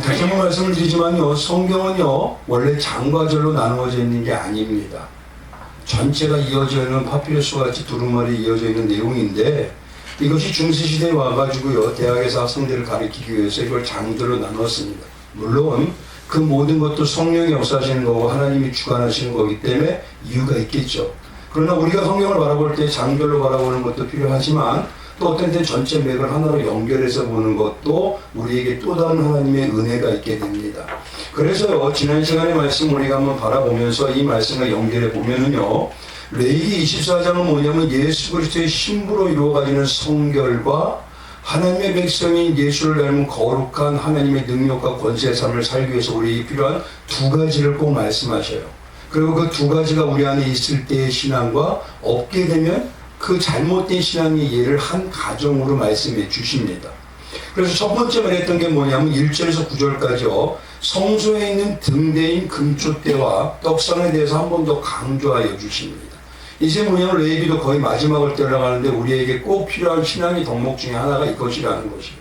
다시 한번 말씀을 드리지만요, 성경은요 원래 장과 절로 나누어져 있는 게 아닙니다. 전체가 이어져 있는 파피루스와 같이 두루마리 이어져 있는 내용인데, 이것이 중세시대에 와가지고요 대학에서 학생들을 가르치기 위해서 이걸 장들로 나눴습니다. 물론 그 모든 것도 성령이 역사하시는 거고 하나님이 주관하시는 거기 때문에 이유가 있겠죠. 그러나 우리가 성경을 바라볼 때 장별로 바라보는 것도 필요하지만, 또 어떤 때 전체 맥을 하나로 연결해서 보는 것도 우리에게 또 다른 하나님의 은혜가 있게 됩니다. 그래서요 지난 시간의 말씀 우리가 한번 바라보면서 이 말씀과 연결해 보면은요, 레위기 24장은 뭐냐면 예수 그리스도의 신부로 이루어가지는 성결과 하나님의 백성인 예수를 닮은 거룩한 하나님의 능력과 권세의 삶을 살기 위해서 우리에게 필요한 두 가지를 꼭 말씀하셔요. 그리고 그 두 가지가 우리 안에 있을 때의 신앙과 없게 되면 그 잘못된 신앙의 예를 한 가정으로 말씀해 주십니다. 그래서 첫 번째 말했던 게 뭐냐면 1절에서 9절까지요. 성소에 있는 등대인 금촛대와 떡상에 대해서 한 번 더 강조하여 주십니다. 이제 뭐냐면 레위기도 거의 마지막을 때려가는데 우리에게 꼭 필요한 신앙의 덕목 중에 하나가 이것이라는 것이에요.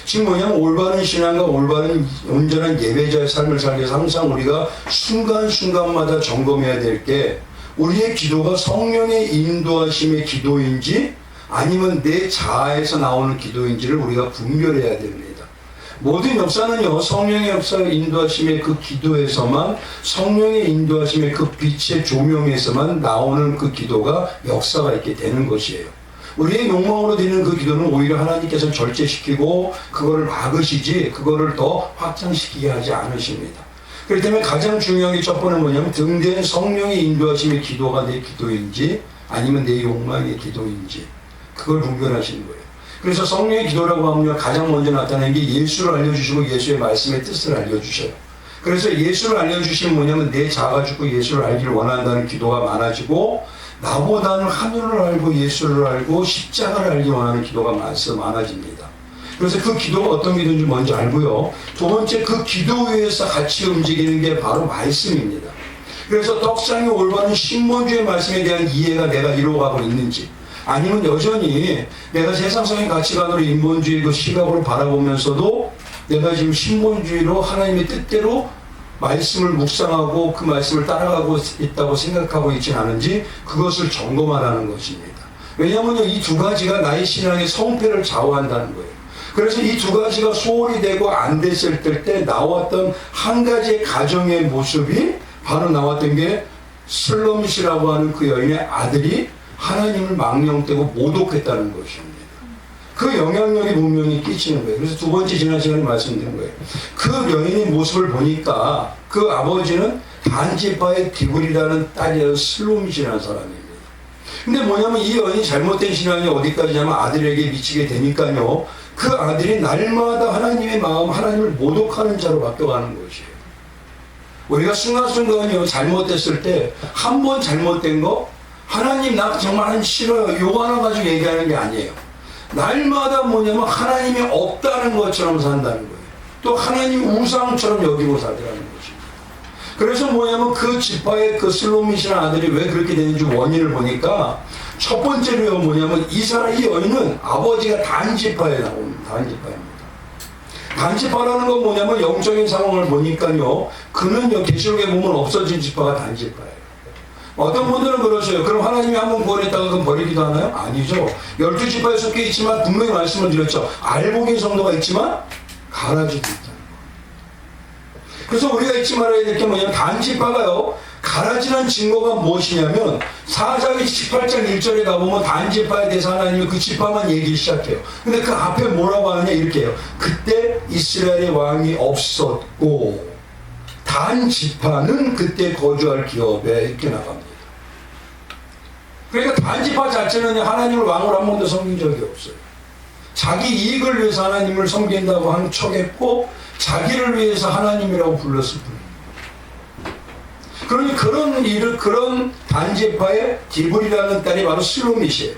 지금 뭐냐면 올바른 신앙과 올바른 온전한 예배자의 삶을 살기 위해서 항상 우리가 순간순간마다 점검해야 될 게, 우리의 기도가 성령의 인도하심의 기도인지 아니면 내 자아에서 나오는 기도인지를 우리가 분별해야 됩니다. 모든 역사는요 성령의 역사의 인도하심의 그 기도에서만, 성령의 인도하심의 그 빛의 조명에서만 나오는 그 기도가 역사가 있게 되는 것이에요. 우리의 욕망으로 드리는 그 기도는 오히려 하나님께서 절제시키고 그거를 막으시지 그거를 더 확장시키게 하지 않으십니다. 그렇기 때문에 가장 중요한 게 첫 번째는 뭐냐면 등대는 성령의 인도하심의 기도가 내 기도인지 아니면 내 욕망의 기도인지 그걸 분별하시는 거예요. 그래서 성령의 기도라고 하면 가장 먼저 나타나는 게 예수를 알려주시고 예수의 말씀의 뜻을 알려주셔요. 그래서 예수를 알려주시면 뭐냐면 내 자아가 죽고 예수를 알기를 원한다는 기도가 많아지고, 나보다는 하늘을 알고 예수를 알고 십자가를 알기 원하는 기도가 많아집니다. 그래서 그 기도가 어떤 기도인지 먼저 알고요. 두 번째, 그 기도 위에서 같이 움직이는 게 바로 말씀입니다. 그래서 떡상의 올바른 신본주의 말씀에 대한 이해가 내가 이루어가고 있는지, 아니면 여전히 내가 세상적인 가치관으로 인본주의 그 시각으로 바라보면서도 내가 지금 신본주의로 하나님의 뜻대로 말씀을 묵상하고 그 말씀을 따라가고 있다고 생각하고 있지는 않은지 그것을 점검하라는 것입니다. 왜냐하면 이 두 가지가 나의 신앙의 성패를 좌우한다는 거예요. 그래서 이 두 가지가 소홀히 되고 안 됐을 때 나왔던 한 가지의 가정의 모습이 바로 나왔던 게 슬로밋이라고 하는 그 여인의 아들이 하나님을 망령되고 모독했다는 것입니다. 그 영향력이 분명히 끼치는 거예요. 그래서 두 번째 지난 시간에 말씀드린 거예요. 그 여인의 모습을 보니까 그 아버지는 단지파의 디굴이라는 딸이라는 슬로밋이라는 사람입니다. 근데 뭐냐면 이 여인이 잘못된 신앙이 어디까지냐면 아들에게 미치게 되니까요, 그 아들이 날마다 하나님의 마음, 하나님을 모독하는 자로 바뀌어가는 것이에요. 우리가 순간순간요 잘못됐을 때 한 번 잘못된 거 하나님 나 정말 싫어요 요거 하나 가지고 얘기하는 게 아니에요. 날마다 뭐냐면 하나님이 없다는 것처럼 산다는 거예요. 또 하나님 우상처럼 여기고 살더라는 것입니다. 그래서 뭐냐면 그 지파의 그 슬로밋이라는 아들이 왜 그렇게 되는지 원인을 보니까 첫 번째로요 뭐냐면 이 여인은 아버지가 단지파에 나옵니다. 단지파입니다. 단지파라는 건 뭐냐면 영적인 상황을 보니까요, 그는 계시록에 보면 없어진 지파가 단지파예요. 어떤 분들은 그러셔요. 그럼 하나님이 한 번 구원했다가 그럼 버리기도 하나요? 아니죠. 12지파에 속해 있지만 분명히 말씀을 드렸죠. 알복인 성도가 있지만 가라지도 있다는 거예요. 그래서 우리가 잊지 말아야 될 게 뭐냐면 단지파가요 가라지는 증거가 무엇이냐면 사사기 18장 1절에 가보면 단지파에 대해서 하나님이 그 지파만 얘기를 시작해요. 근데 그 앞에 뭐라고 하느냐 이렇게 해요. 그때 이스라엘의 왕이 없었고 단지파는 그때 거주할 기업에 이렇게 나갑니다. 그러니까 단지파 자체는 하나님을 왕으로 한 번도 섬긴 적이 없어요. 자기 이익을 위해서 하나님을 섬긴다고 한 척했고 자기를 위해서 하나님이라고 불렀을 뿐입니다. 그러니 그런 단지파의 디불이라는 딸이 바로 슬로밋이에요.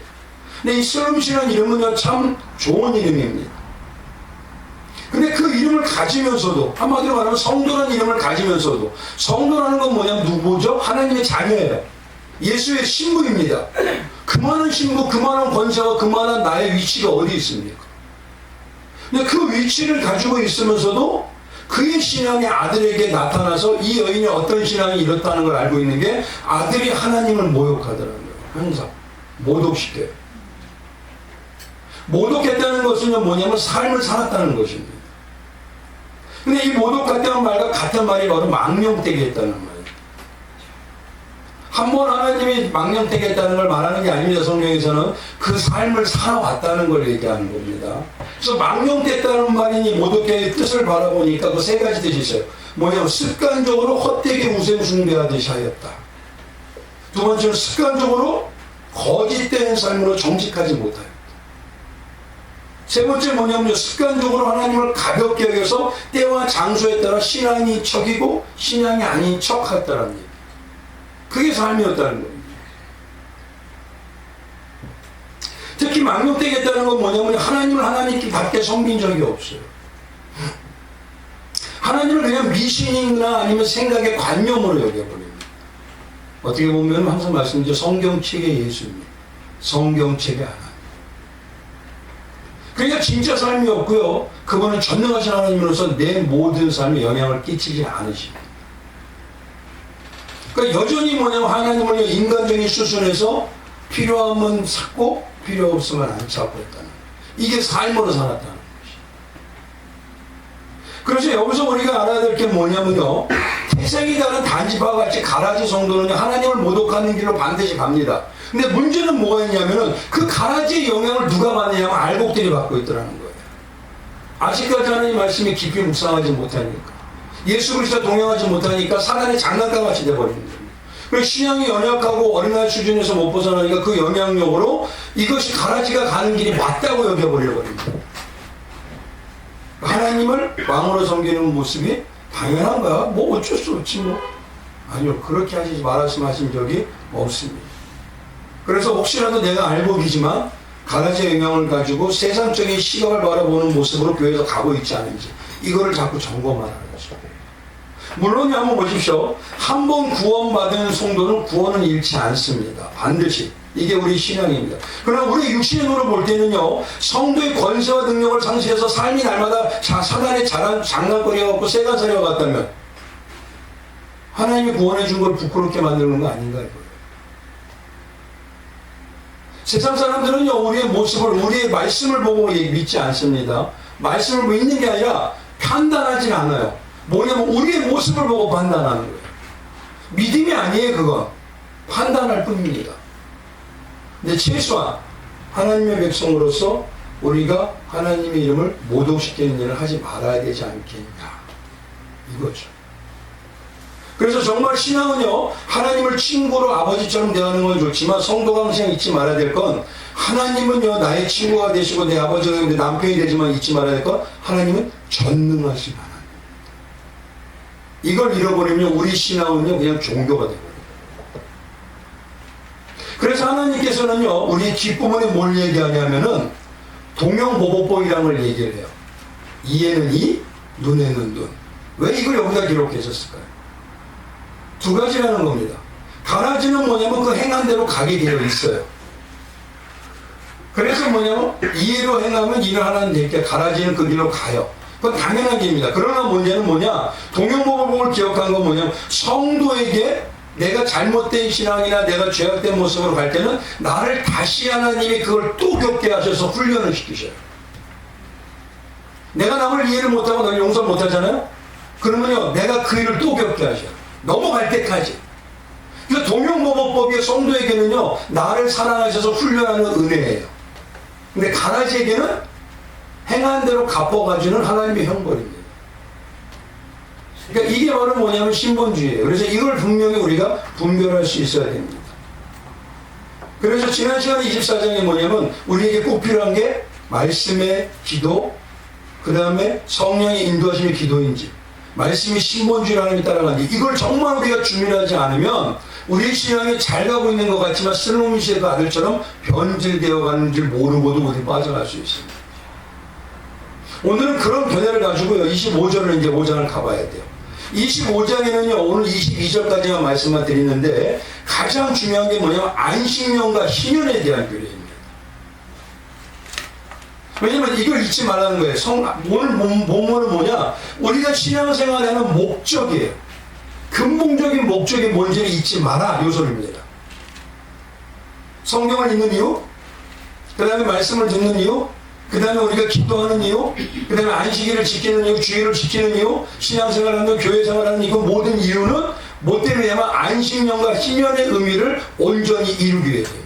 근데 이 슬로밋이라는 이름은 참 좋은 이름입니다. 근데 그 이름을 가지면서도, 한마디로 말하면 성도라는 이름을 가지면서도, 성도라는 건 뭐냐면 누구죠? 하나님의 자녀예요. 예수의 신부입니다. 그만한 신부, 그만한 권세와 그만한 나의 위치가 어디 있습니까? 근데 그 위치를 가지고 있으면서도 그의 신앙이 아들에게 나타나서 이 여인이 어떤 신앙이 이렇다는 걸 알고 있는 게 아들이 하나님을 모욕하더라는 거예요. 항상 모독시켜요. 모독했다는 것은 뭐냐면 삶을 살았다는 것입니다. 근데 이 모독했다는 말과 같은 말이 바로 망령되게 했다는 말이에요. 한 번 하나님이 망령되게 했다는 걸 말하는 게 아닙니다. 성경에서는 그 삶을 살아왔다는 걸 얘기하는 겁니다. 그래서 망령됐다는 말이니 모독의 뜻을 바라보니까 그 세 가지 뜻이 있어요. 뭐냐면 습관적으로 헛되게 우상 숭배하듯이 하였다. 두 번째는 습관적으로 거짓된 삶으로 정직하지 못하였다. 세 번째 뭐냐면 습관적으로 하나님을 가볍게 여겨서 때와 장소에 따라 신앙이 척이고 신앙이 아닌 척했다는 얘기. 그게 삶이었다는 겁니다. 특히 망령되겠다는 건 뭐냐면 하나님을 하나님께 받게 섬긴 적이 없어요. 하나님을 그냥 미신이나 아니면 생각의 관념으로 여겨버립니다. 어떻게 보면 항상 말씀드리죠. 성경책의 예수입니다. 성경책의 하나님. 그러니까 진짜 삶이 없고요. 그분은 전능하신 하나님으로서 내 모든 삶에 영향을 끼치지 않으십니다. 그러니까 여전히 뭐냐면 하나님을 인간적인 수순에서 필요하면 찾고 필요 없으면 안 찾고 했다는 거예요. 이게 삶으로 살았다는 것이죠. 그래서 여기서 우리가 알아야 될 게 뭐냐면요. 태생이 다른 단지파와 같이 가라지 성도는 하나님을 모독하는 길로 반드시 갑니다. 근데 문제는 뭐가 있냐면은 그 가라지의 영향을 누가 받느냐면 알곡들이 받고 있더라는 거예요. 아직까지 하나님 말씀이 깊이 묵상하지 못하니까. 예수 그리스도 동행하지 못하니까 사단의 장난감같이 돼버리는 거예요. 그리고 신앙이 연약하고 어린아이 수준에서 못 벗어나니까 그 영향력으로 이것이 가라지가 가는 길이 맞다고 여겨버려버립니다. 하나님을 왕으로 섬기는 모습이 당연한 거야. 뭐 어쩔 수 없지 뭐. 아니요. 그렇게 하시지 말씀하신 적이 없습니다. 그래서 혹시라도 내가 알고기지만 가라지의 영향을 가지고 세상적인 시각을 바라보는 모습으로 교회에서 가고 있지 않은지 이거를 자꾸 점검하는 거죠. 물론 한번 보십시오. 한 번 구원받은 성도는 구원은 잃지 않습니다. 반드시. 이게 우리 신앙입니다. 그러나 우리 육신의 눈으로 볼 때는요. 성도의 권세와 능력을 상실해서 삶이 날마다 사단의 장난거리가 세간살이와 같다면 하나님이 구원해 준 걸 부끄럽게 만드는 거 아닌가 이거예요. 세상 사람들은요. 우리의 모습을 우리의 말씀을 보고 믿지 않습니다. 말씀을 보고 믿는 게 아니라 판단하진 않아요. 뭐냐면 우리의 모습을 보고 판단하는 거예요. 믿음이 아니에요. 그건 판단할 뿐입니다. 근데 최소한 하나님의 백성으로서 우리가 하나님의 이름을 모독시키는 일을 하지 말아야 되지 않겠냐 이거죠. 그래서 정말 신앙은요 하나님을 친구로 아버지처럼 대하는 건 좋지만 성도가 항상 잊지 말아야 될 건 하나님은요 나의 친구가 되시고 내 아버지가 내 남편이 되지만 잊지 말아야 될 건 하나님은 전능하신 하나님. 이걸 잃어버리면 우리 신앙은요 그냥 종교가 되거든요. 그래서 하나님께서는요 우리의 뒷부분에 뭘 얘기하냐면은 동형보복법이라는 걸 얘기를 해요. 이에는 이, 눈에는 눈. 왜 이걸 여기다 기록하셨을까요? 두 가지라는 겁니다. 가라지는 뭐냐면 그 행한 대로 가게 되어 있어요. 그래서 뭐냐면 이해로 행하면 일을 하나님 되니까 가라지는 그 길로 가요. 그건 당연한 길입니다. 그러나 문제는 뭐냐? 동형보복을 기억한 건 뭐냐면 성도에게 내가 잘못된 신앙이나 내가 죄악된 모습으로 갈 때는 나를 다시 하나님이 그걸 또 겪게 하셔서 훈련을 시키셔요. 내가 남을 이해를 못하고 나를 용서 못하잖아요? 그러면요 내가 그 일을 또 겪게 하셔요. 넘어갈 때까지. 그래서 동형보복법이 성도에게는요 나를 사랑하셔서 훈련하는 은혜예요. 근데 가라지에게는 행한 대로 갚아가주는 하나님의 형벌입니다. 그러니까 이게 바로 뭐냐면 신본주의예요. 그래서 이걸 분명히 우리가 분별할 수 있어야 됩니다. 그래서 지난 시간 24장이 뭐냐면 우리에게 꼭 필요한 게 말씀의 기도, 그 다음에 성령의 인도하심의 기도인지, 말씀이 신본주의를 하나님이 따라가는지, 이걸 정말 우리가 주민하지 않으면 우리 신앙이 잘 가고 있는 것 같지만 슬로미시의 그 아들처럼 변질되어 가는 줄 모르고도 우리 빠져갈 수 있습니다. 오늘은 그런 견해를 가지고요 25절을 이제 5장을 가봐야 돼요. 25장에는요 오늘 22절까지만 말씀만 드리는데 가장 중요한 게 뭐냐면 안식년과 희년에 대한 교리입니다. 왜냐면 이걸 잊지 말라는 거예요. 오늘 본문은 뭐냐? 우리가 신앙생활하는 목적이에요. 근본적인 목적이 뭔지를 잊지 마라. 요 소리입니다. 성경을 읽는 이유, 그 다음에 말씀을 듣는 이유, 그 다음에 우리가 기도하는 이유, 그 다음에 안식일을 지키는 이유, 주일을 지키는 이유, 신앙생활하는 교회생활하는 이 모든 이유는 뭐 때문이냐면 안식년과 희년의 의미를 온전히 이루기 위해서예요.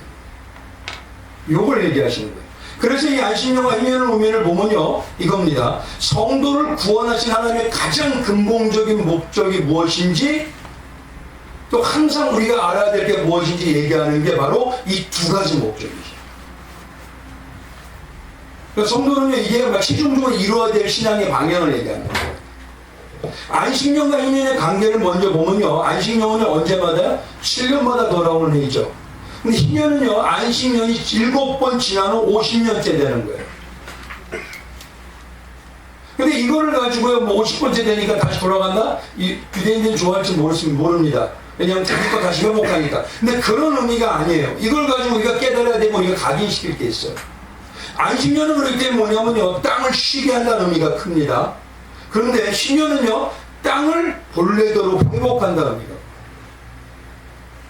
요걸 얘기하시는 거예요. 그래서 이 안식년과 희년의 의미를 보면요, 이겁니다. 성도를 구원하신 하나님의 가장 근본적인 목적이 무엇인지, 또 항상 우리가 알아야 될 게 무엇인지 얘기하는 게 바로 이 두 가지 목적이죠. 그러니까 성도는 이게 막 최종적으로 이루어야 될 신앙의 방향을 얘기하는 거예요. 안식년과 희년의 관계를 먼저 보면요, 안식년은 언제마다 7년마다 돌아오는 해이죠. 근데 희년은요, 안식년이 7번 지나는 50년째 되는 거예요. 근데 이거를 가지고요, 뭐 50번째 되니까 다시 돌아간다? 이 유대인들이 좋아할지 모릅니다. 왜냐하면 자기 거 다시 회복하니까. 근데 그런 의미가 아니에요. 이걸 가지고 우리가 깨달아야 되고 우리가 각인시킬 게 있어요. 안식년은 그렇기 때문에 뭐냐면요, 땅을 쉬게 한다는 의미가 큽니다. 그런데 희년은요, 땅을 본래대로 회복한다는 의미가,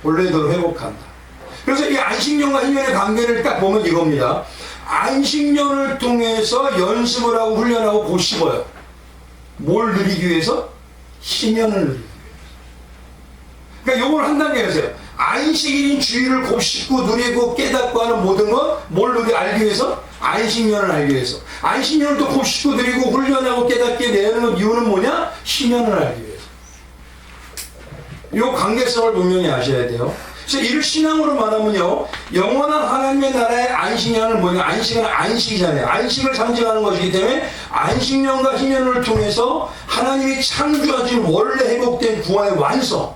본래대로 회복한다. 그래서 이 안식년과 희년의 관계를 딱 보면 이겁니다. 안식년을 통해서 연습을 하고 훈련하고 곧 씹어요. 뭘 누리기 위해서? 희년을 누리기 위해서. 그러니까 요걸 한 단계 하세요. 안식일인 주일을 곱씹고 누리고 깨닫고 하는 모든 건 뭘 알기 위해서? 안식년을 알기 위해서. 안식년을 또 곱씹고 누리고 훈련하고 깨닫게 되는 이유는 뭐냐? 희년을 알기 위해서. 요 관계성을 분명히 아셔야 돼요. 그래서 이를 신앙으로 말하면요, 영원한 하나님의 나라의 안식년은 뭐냐? 안식은 안식이잖아요. 안식을 상징하는 것이기 때문에 안식년과 희년을 통해서 하나님이 창조하신 원래 회복된 구원의 완성,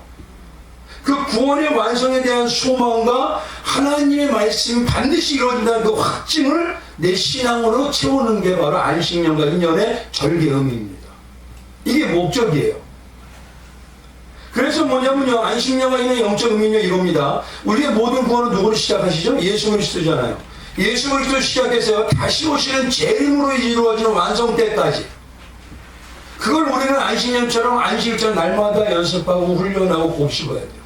그 구원의 완성에 대한 소망과 하나님의 말씀이 반드시 이루어진다는 그 확증을 내 신앙으로 채우는 게 바로 안식년과 희년의 절개 의미입니다. 이게 목적이에요. 그래서 뭐냐면요, 안식년과 희년의 영적 의미는 이겁니다. 우리의 모든 구원은 누구로 시작하시죠? 예수 그리스도잖아요. 예수 그리스도 시작해서 다시 오시는 재림으로 이루어지는 완성 때까지, 그걸 우리는 안식년처럼 안식일처럼 날마다 연습하고 훈련하고 곱씹어야 돼요.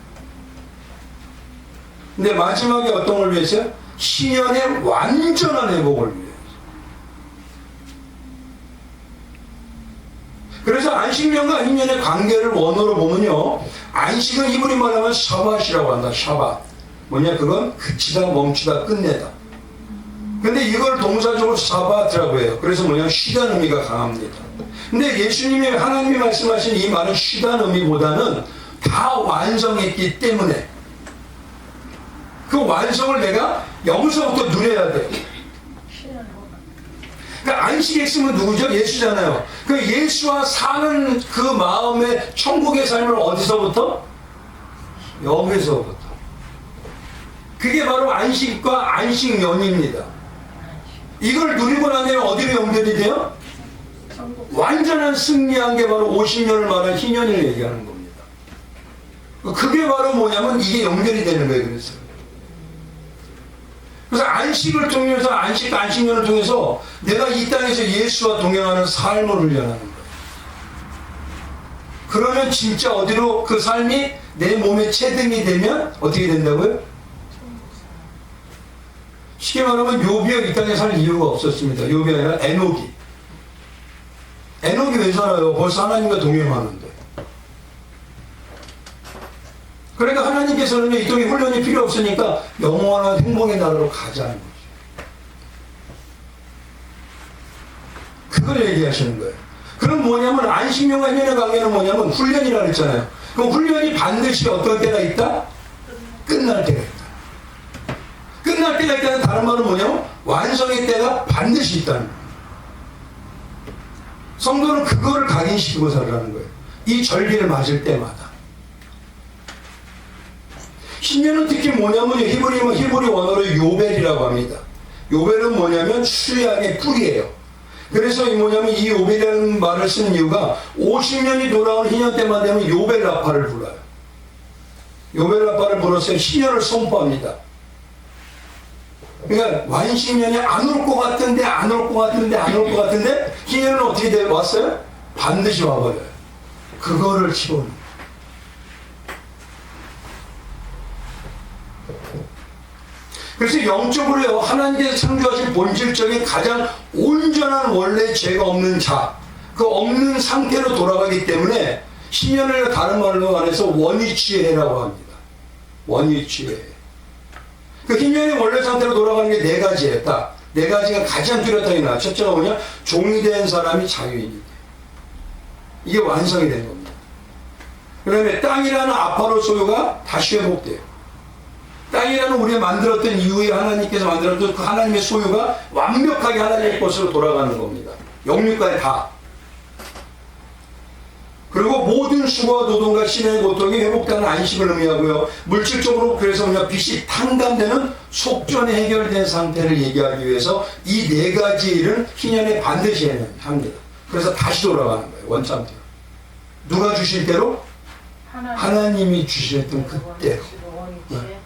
근데 마지막에 어떤 걸 위해서요? 희년의 완전한 회복을 위해서. 그래서 안식년과 희년의 관계를 원어로 보면요, 안식은 히브리 말하면 샤밧이라고 한다. 샤밧. 뭐냐? 그건 그치다, 멈추다, 끝내다. 근데 이걸 동사적으로 샤밧이라고 해요. 그래서 뭐냐? 쉬다는 의미가 강합니다. 근데 예수님이, 하나님이 말씀하신 이 말은 쉬다는 의미보다는 다 완성했기 때문에 그 완성을 내가 여기서부터 누려야 돼. 그러니까 안식에 있으면 누구죠? 예수잖아요. 그 예수와 사는 그 마음의 천국의 삶을 어디서부터? 여기서부터. 그게 바로 안식과 안식년입니다. 이걸 누리고 나면 어디로 연결이 돼요? 완전한 승리한 게 바로 50년을 말한 희년을 얘기하는 겁니다. 그게 바로 뭐냐면 이게 연결이 되는 거예요. 그래서 안식을 통해서, 안식년을 통해서 내가 이 땅에서 예수와 동행하는 삶을 훈련하는 거예요. 그러면 진짜 어디로 그 삶이 내 몸에 체득이 되면 어떻게 된다고요? 쉽게 말하면 욥이가 이 땅에 살 이유가 없었습니다. 욥이 아니라 에녹이. 에녹이 왜 살아요? 벌써 하나님과 동행하는데. 그러니까 하나님께서는 이 땅에 훈련이 필요 없으니까 영원한 행복의 나라로 가자는 거죠. 그걸 얘기하시는 거예요. 그럼 뭐냐면 안식년과 희년의 관계는 뭐냐면 훈련이라고 했잖아요. 그럼 훈련이 반드시 어떤 때가 있다? 끝날 때가 있다. 끝날 때가 있다는 다른 말은 뭐냐면 완성의 때가 반드시 있다는 거예요. 성도는 그거를 각인시키고 살아가는 거예요. 이 절기를 맞을 때마다. 희년은 특히 뭐냐면 히브리 원어로 요벨이라고 합니다. 요벨은 뭐냐면 수양의 뿌리예요. 그래서 뭐냐면 이 요벨이라는 말을 쓰는 이유가 50년이 돌아오는 희년 때만 되면 요벨라파를 불러요. 요벨라파를 불어서 희년을 선포합니다. 그러니까 완식년이 안 올 것 같은데 안 올 것 같은데 안 올 것 같은데 희년은 어떻게 돼 왔어요? 반드시 와버려요. 그거를 치고는. 그래서 영적으로요 하나님께서 창조하신 본질적인 가장 온전한 원래 죄가 없는 자, 그 없는 상태로 돌아가기 때문에 희년을 다른 말로 말해서 원위치해라고 합니다. 원위치해. 그 희년의 원래 상태로 돌아가는 게 네 가지예요. 딱 네 가지가 가장 뚜렷하게 나와요. 첫째가 뭐냐? 종이 된 사람이 자유인이에요. 이게 완성이 된 겁니다. 그 다음에 땅이라는 아파로 소유가 다시 회복돼요. 땅이라는 우리가 만들었던 이후에 하나님께서 만들었던 그 하나님의 소유가 완벽하게 하나님의 것으로 돌아가는 겁니다. 영육까지 다. 그리고 모든 수고와 노동과 신의 고통이 회복되는 안식을 의미하고요. 물질적으로 그래서 그냥 빚이 탕감되는 속전에 해결된 상태를 얘기하기 위해서 이 네 가지 일은 희년에 반드시 합니다. 그래서 다시 돌아가는 거예요. 원상태로. 누가 주실 대로? 하나님이 주셨던 그때로. 네.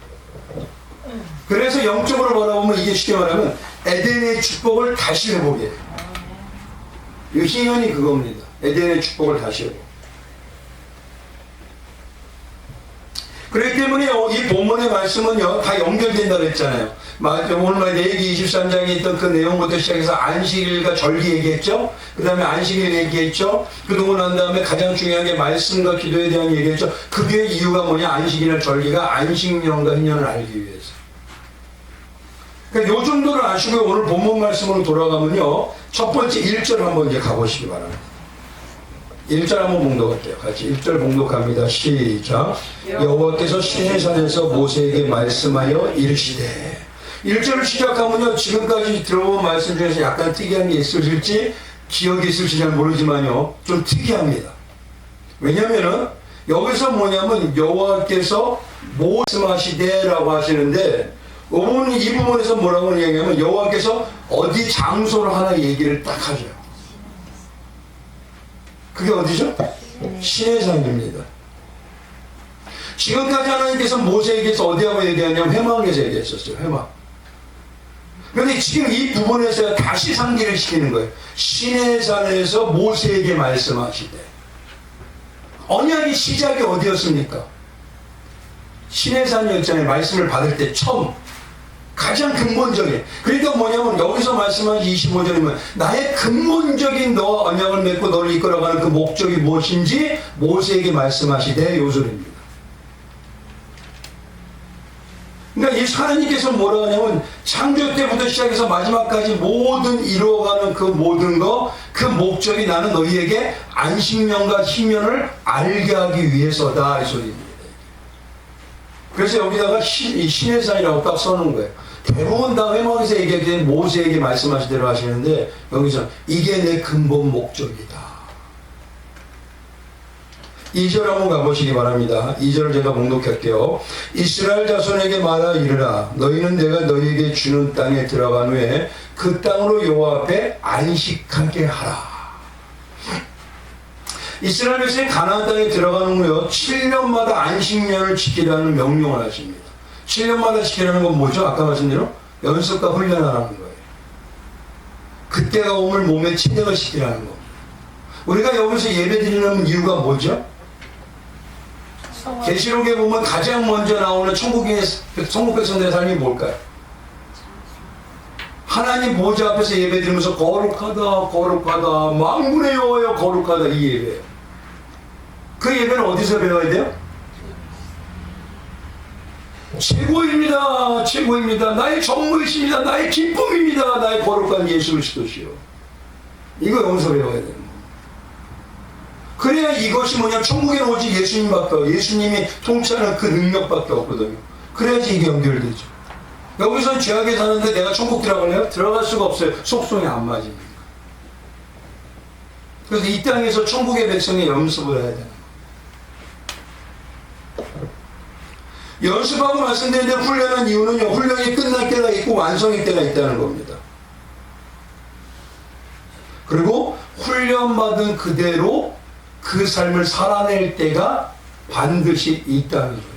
그래서 영적으로 바라보면 이게 쉽게 말하면 에덴의 축복을 다시 회복해요. 이 희년이 그겁니다. 에덴의 축복을 다시 회복. 그렇기 때문에 이 본문의 말씀은요 다 연결된다 그랬잖아요. 오늘 레위기 23장에 있던 그 내용부터 시작해서 안식일과 절기 얘기했죠. 그 다음에 안식일 얘기했죠. 그러고 난 다음에 가장 중요한 게 말씀과 기도에 대한 얘기했죠. 그게 이유가 뭐냐? 안식일이나 절기가 안식년과 희년을 알기 위해서. 그러니까 요 정도를 아시고 오늘 본문 말씀으로 돌아가면요 첫 번째 1절 한번 이제 가보시기 바랍니다. 1절 한번 봉독할게요. 같이 1절 봉독합니다. 시작. 여호와께서 시내산에서 모세에게 말씀하여 이르시되. 1절을 시작하면요 지금까지 들어본 말씀 중에서 약간 특이한 게 있으실지 기억이 있을지 잘 모르지만요 좀 특이합니다. 왜냐면은 여기서 뭐냐면 여호와께서 말씀하시되 라고 하시는데 이 부분에서 뭐라고 얘기하면 여호와께서 어디 장소를 하나 얘기를 딱 하죠. 그게 어디죠? 시내산입니다. 지금까지 하나님께서 모세에게서 어디하고 얘기하냐면 회막에서 얘기했었어요. 회막. 그런데 지금 이 부분에서 다시 상기를 시키는 거예요. 시내산에서 모세에게 말씀하시되. 언약의 시작이 어디였습니까? 시내산이었잖아요. 말씀을 받을 때 처음. 가장 근본적인. 그러니까 뭐냐면 여기서 말씀한 25절이면 나의 근본적인 너와 언약을 맺고 너를 이끌어가는 그 목적이 무엇인지 모세에게 말씀하시되 요 소리입니다. 그러니까 이 하나님께서 뭐라 하냐면 창조 때부터 시작해서 마지막까지 모든 이루어가는 그 모든 거 그 목적이 나는 너희에게 안식년과 희년을 알게 하기 위해서다 이 소리입니다. 그래서 여기다가 시내산이라고 딱 써놓은 거예요. 대부분 다 회막에서 얘기하기엔 모세에게 말씀하시대로 하시는데 여기서 이게 내 근본 목적이다. 2절 한번 가보시기 바랍니다. 2절을 제가 봉독할게요. 이스라엘 자손에게 말하 이르라 너희는 내가 너희에게 주는 땅에 들어간 후에 그 땅으로 여호와 앞에 안식하게 하라. 이스라엘 백성이 가나안 땅에 들어가는 후요 7년마다 안식년을 지키라는 명령을 하십니다. 7년마다 지키라는 건 뭐죠? 아까 말씀대로 연습과 훈련하라는 거예요. 그때가 오면 몸에 침략을 시키라는 겁니다. 우리가 여기서 예배 드리는 이유가 뭐죠? 계시록에 보면 가장 먼저 나오는 천국 백성들의 삶이 뭘까요? 하나님 보좌 앞에서 예배 드리면서 거룩하다 거룩하다 만군의 여호와여 거룩하다 이 예배예요. 그 예배는 어디서 배워야 돼요? 최고입니다. 최고입니다. 나의 전부이십니다. 나의 기쁨입니다. 나의 거룩한 예수 그리스도시요. 이거 여기서 배워야 되는 거예요. 그래야 이것이 뭐냐 천국에는 오직 예수님밖에 없고 예수님이 통치하는 그 능력밖에 없거든요. 그래야지 이게 연결되죠. 여기서 죄악에 사는데 내가 천국 들어갈래요? 들어갈 수가 없어요. 속성이 안 맞으니까. 그래서 이 땅에서 천국의 백성이 연습을 해야 돼요. 연습하고 말씀드리는데 훈련한 이유는요 훈련이 끝날 때가 있고 완성일 때가 있다는 겁니다. 그리고 훈련받은 그대로 그 삶을 살아낼 때가 반드시 있다는 거예요.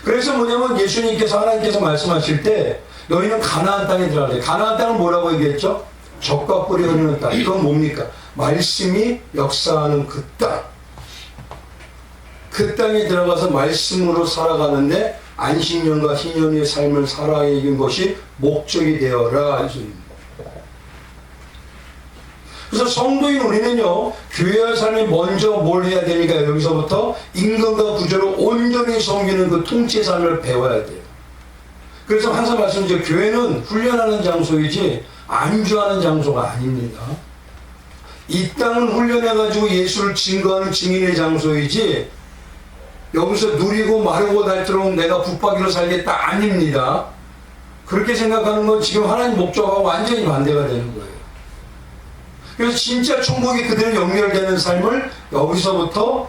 그래서 뭐냐면 예수님께서 하나님께서 말씀하실 때 너희는 가나안 땅에 들어가래. 가나안 땅은 뭐라고 얘기했죠? 젖과 꿀이 흐르는 땅. 이건 뭡니까? 말씀이 역사하는 그 땅. 그 땅에 들어가서 말씀으로 살아가는데 안식년과 희년의 삶을 살아가는 것이 목적이 되어라. 그래서 성도인 우리는요, 교회의 삶이 먼저 뭘 해야 되니까 여기서부터 임금과 구조를 온전히 섬기는 그 통치의 삶을 배워야 돼요. 그래서 항상 말씀드리죠. 교회는 훈련하는 장소이지 안주하는 장소가 아닙니다. 이 땅은 훈련해가지고 예수를 증거하는 증인의 장소이지 여기서 누리고 마르고 닳도록 내가 붙박이로 살겠다 아닙니다. 그렇게 생각하는 건 지금 하나님 목적하고 완전히 반대가 되는 거예요. 그래서 진짜 천국이 그대로 연결되는 삶을 여기서부터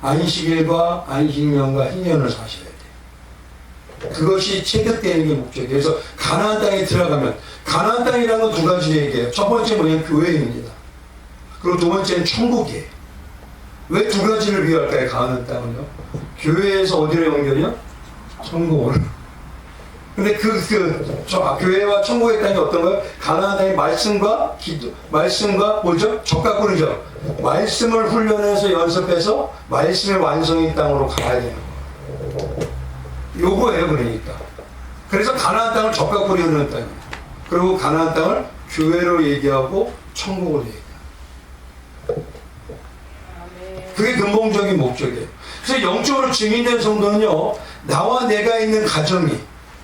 안식일과 안식년과 희년을 사셔야 돼요. 그것이 체득되는 게 목적이에요. 그래서 가나안 땅에 들어가면 가나안 땅이라는 건 두 가지 얘기예요. 첫 번째 뭐냐면 교회입니다. 그리고 두 번째는 천국이에요. 왜 두 가지를 비유할까요? 가나안 땅은요. 교회에서 어디로 연결이요? 천국으로. 근데 교회와 천국의 땅이 어떤 거예요? 가나안 땅의 말씀과 기도, 말씀과 뭐죠? 젖과 꿀이죠. 말씀을 훈련해서 연습해서 말씀의 완성인 땅으로 가야 되는 거예요. 요거예요, 그러니까. 그래서 가나안 땅을 젖과 꿀이 흐르는 땅이에요. 그리고 가나안 땅을 교회로 얘기하고 천국으로 얘기해요. 그게 근본적인 목적이에요. 그래서 영적으로 증인된 성도는요, 나와 내가 있는 가정이,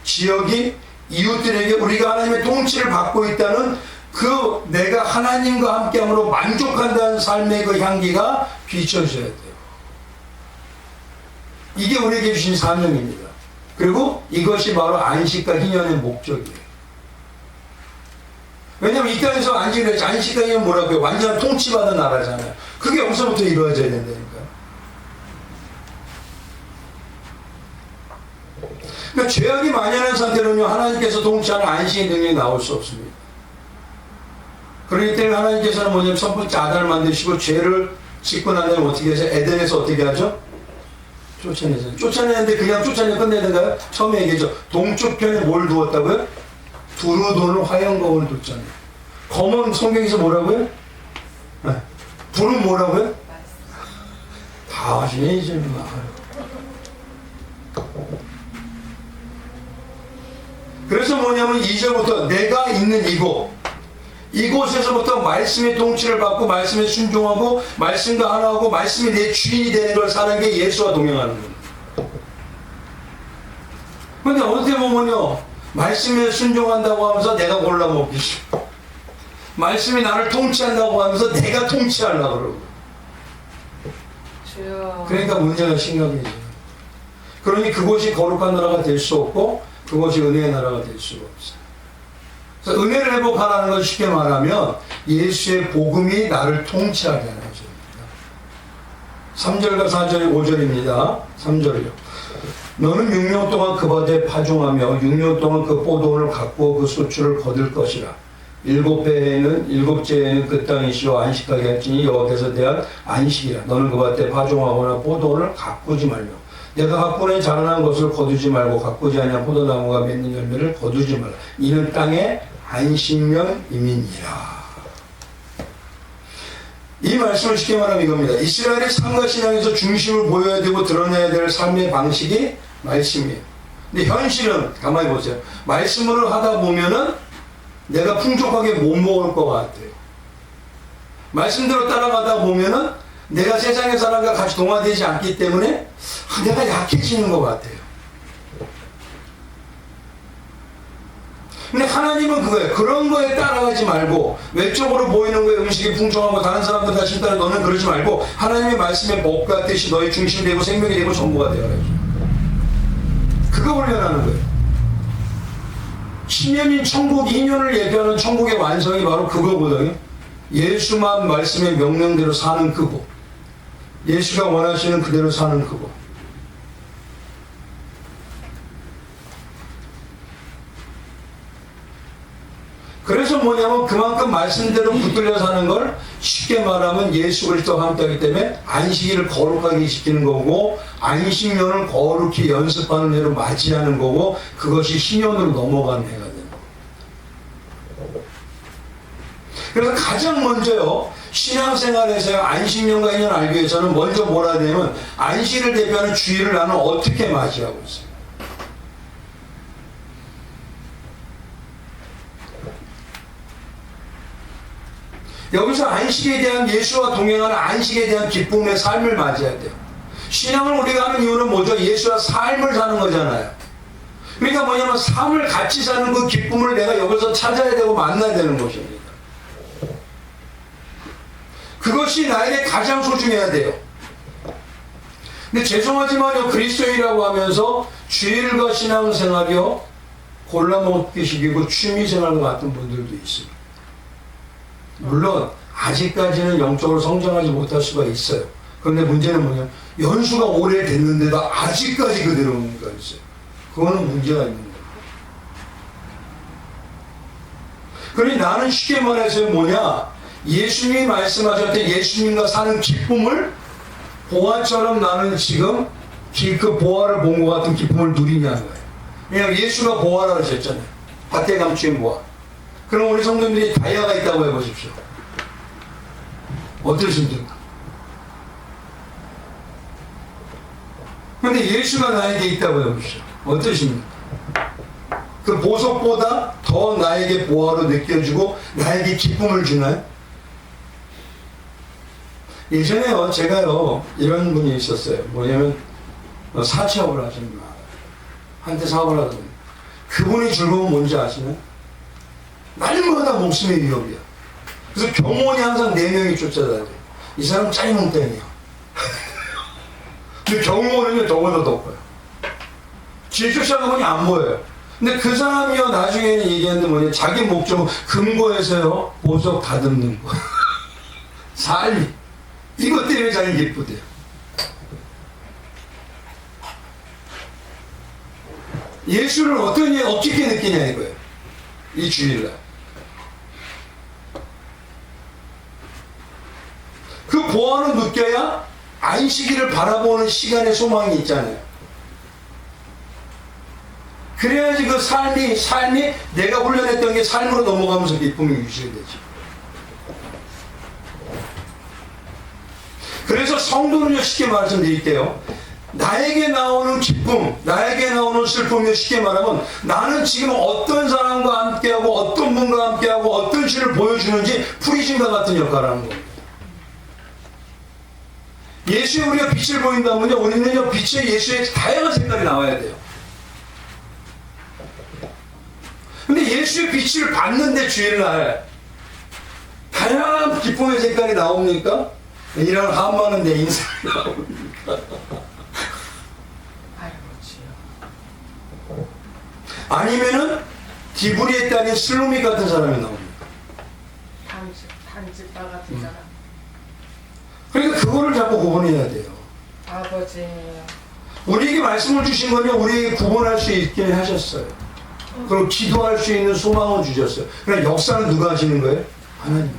지역이, 이웃들에게 우리가 하나님의 통치를 받고 있다는 그 내가 하나님과 함께함으로 만족한다는 삶의 그 향기가 비춰져야 돼요. 이게 우리에게 주신 사명입니다. 그리고 이것이 바로 안식과 희년의 목적이에요. 왜냐하면 이 땅에서 안식과 희년 뭐라고요? 완전한 통치받은 나라잖아요. 그게 여기서부터 이루어져야 된다니까요. 그러니까 죄악이 만연한 상태로는요, 하나님께서 통치하는 안식의 능력이 나올 수 없습니다. 그렇기 때문에 하나님께서는 뭐냐면 첫 번째 아담을 만드시고 죄를 짓고 난 다음에 어떻게 해서 에덴에서 어떻게 하죠? 쫓아내잖아요. 쫓아내는데 그냥 쫓아내 끝내든가요? 처음에 얘기했죠. 동쪽 편에 뭘 두었다고요? 두루 도는 화형검을 뒀잖아요. 검은 성경에서 뭐라고요? 네. 불은 뭐라고요? 다 하시네 이제. 그래서 뭐냐면 2절부터 내가 있는 이곳에서부터 말씀의 통치를 받고 말씀에 순종하고 말씀과 하나하고 말씀이 내 주인이 되는 걸 사는 게 예수와 동행하는 거예요. 그런데 어떻게 보면요, 말씀에 순종한다고 하면서 내가 골라먹기 싫어. 말씀이 나를 통치한다고 하면서 내가 통치하려고 그러고. 그러니까 문제가 심각해져요. 그러니 그곳이 거룩한 나라가 될 수 없고 그것이 은혜의 나라가 될 수가 없어요. 그래서 은혜를 회복하라는 걸 쉽게 말하면 예수의 복음이 나를 통치하게 하는 것입니다. 3절과 4절, 5절입니다. 3절이요. 너는 6년 동안 그 밭에 파종하며 6년 동안 그 포도원을 갖고 그 수출을 거둘 것이라. 일곱째에는 그 땅이 쉬어 안식하게 할지니 여호와께서 대한 안식이라. 너는 그 밭에 파종하거나 포도원을 가꾸지 말며 내가 가꾸는 자라난 것을 거두지 말고 가꾸지 아니한 포도나무가 맺는 열매를 거두지 말라. 이는 땅의 안식년임이니라. 이 말씀을 쉽게 말하면 이겁니다. 이스라엘의 삶과 신앙에서 중심을 보여야 되고 드러내야 될 삶의 방식이 말씀이에요. 근데 현실은 가만히 보세요. 말씀으로 하다 보면은 내가 풍족하게 못 먹을 것 같아요. 말씀대로 따라가다 보면은 내가 세상의 사람과 같이 동화되지 않기 때문에 내가 약해지는 것 같아요. 근데 하나님은 그거예요. 그런 거에 따라가지 말고 외적으로 보이는 거에 음식이 풍성하고 다른 사람들 다 신따라 너는 그러지 말고 하나님의 말씀의 복과 뜻이 너의 중심이 되고 생명이 되고 전부가 되어야죠. 그거 훈련하는 거예요. 신년인 천국, 인연을 예표하는 천국의 완성이 바로 그거거든요. 예수만 말씀의 명령대로 사는 그거, 예수가 원하시는 그대로 사는 그거. 그래서 뭐냐면 그만큼 말씀대로 붙들려 사는 걸 쉽게 말하면 예수 그리스도와 함께하기 때문에 안식일을 거룩하게 지키는 거고 안식년을 거룩히 연습하는 해로 맞이하는 거고 그것이 신년으로 넘어가는 해가 되는 거예요. 그래서 가장 먼저요 신앙생활에서 안식년과 인연 알기 위해서는 먼저 뭐라 되냐면 안식일을 대표하는 주일을 나는 어떻게 맞이하고 있어요. 여기서 안식에 대한 예수와 동행하는 안식에 대한 기쁨의 삶을 맞이해야 돼요. 신앙을 우리가 하는 이유는 뭐죠? 예수와 삶을 사는 거잖아요. 그러니까 뭐냐면 삶을 같이 사는 그 기쁨을 내가 여기서 찾아야 되고 만나야 되는 것입니다. 그것이 나에게 가장 소중해야 돼요. 근데 죄송하지만요 그리스도인이라고 하면서 주일과 신앙생활이요 골라먹기식이고 취미생활과 같은 분들도 있습니다. 물론 아직까지는 영적으로 성장하지 못할 수가 있어요. 그런데 문제는 뭐냐 연수가 오래됐는데도 아직까지 그대로 문제가 있어요. 그거는 문제가 있는 거예요. 그러니 나는 쉽게 말해서 뭐냐 예수님이 말씀하셨던 예수님과 사는 기쁨을 보화처럼 나는 지금 그 보화를 본 것 같은 기쁨을 누리냐는 거예요. 왜냐하면 예수가 보화라고 하셨잖아요. 밭에 감추인 보화. 그럼 우리 성도님들이 다이아가 있다고 해보십시오. 어떠십니까? 그런데 예수가 나에게 있다고 해보십시오. 어떠십니까? 그 보석보다 더 나에게 보화로 느껴지고 나에게 기쁨을 주나요? 예전에요 제가요 이런 분이 있었어요. 뭐냐면 사채업을 하시는 분 한테 사업을 하던 분. 그분이 즐거운 뭔지 아시나요? 날마다 목숨의 위협이야. 그래서 경호원이 항상 4명이 쫓아다녀요. 이 사람 짜리몽땅이야. 근데 경호원은 더보다 더 커요. 뒤에 쫓아가보니 안 보여요. 근데 그 사람이요 나중에는 얘기하는데 뭐냐 자기 목적은 금고에서요 보석 다듬는 거. 삶이 이것 때문에 자기 기쁘대요. 예수를 어떻게 느끼냐 이거예요. 이 주일날 그 보화를 느껴야 안식일을 바라보는 시간의 소망이 있잖아요. 그래야지 그 삶이 내가 훈련했던 게 삶으로 넘어가면서 기쁨이 유지되지. 그래서 성도는요 쉽게 말씀드릴게요. 나에게 나오는 기쁨, 나에게 나오는 슬픔이 쉽게 말하면 나는 지금 어떤 사람과 함께하고 어떤 분과 함께하고 어떤 신을 보여주는지 프리즘과 같은 역할을 하는 겁니다. 예수에 우리가 빛을 보인다면요 우리는요 빛의 예수의 다양한 색깔이 나와야 돼요. 근데 예수의 빛을 봤는데 주일날 다양한 기쁨의 색깔이 나옵니까? 이런 한마는 내 인생이 나옵니까? 아니면은 디브리에 딸린 슬로미 같은 사람이 나옵니다. 단지파 같은 사람. 그러니까 그거를 자꾸 구분해야 돼요. 아버지. 우리에게 말씀을 주신 거냐 우리에게 구분할 수 있게 하셨어요. 그리고 기도할 수 있는 소망을 주셨어요. 그러니까 역사는 누가 하시는 거예요? 하나님.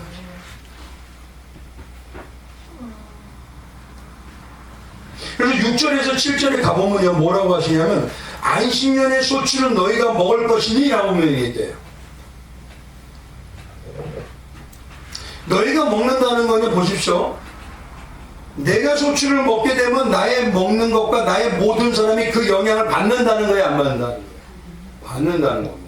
그래서 6절에서 7절에 가보면요 뭐라고 하시냐면 안식년의 소출은 너희가 먹을 것이니 라고 얘기해요. 너희가 먹는다는 거는 보십시오. 내가 소출을 먹게 되면 나의 먹는 것과 나의 모든 사람이 그 영향을 받는다는 거예요, 안 받는다는 거예요? 받는다는 겁니다.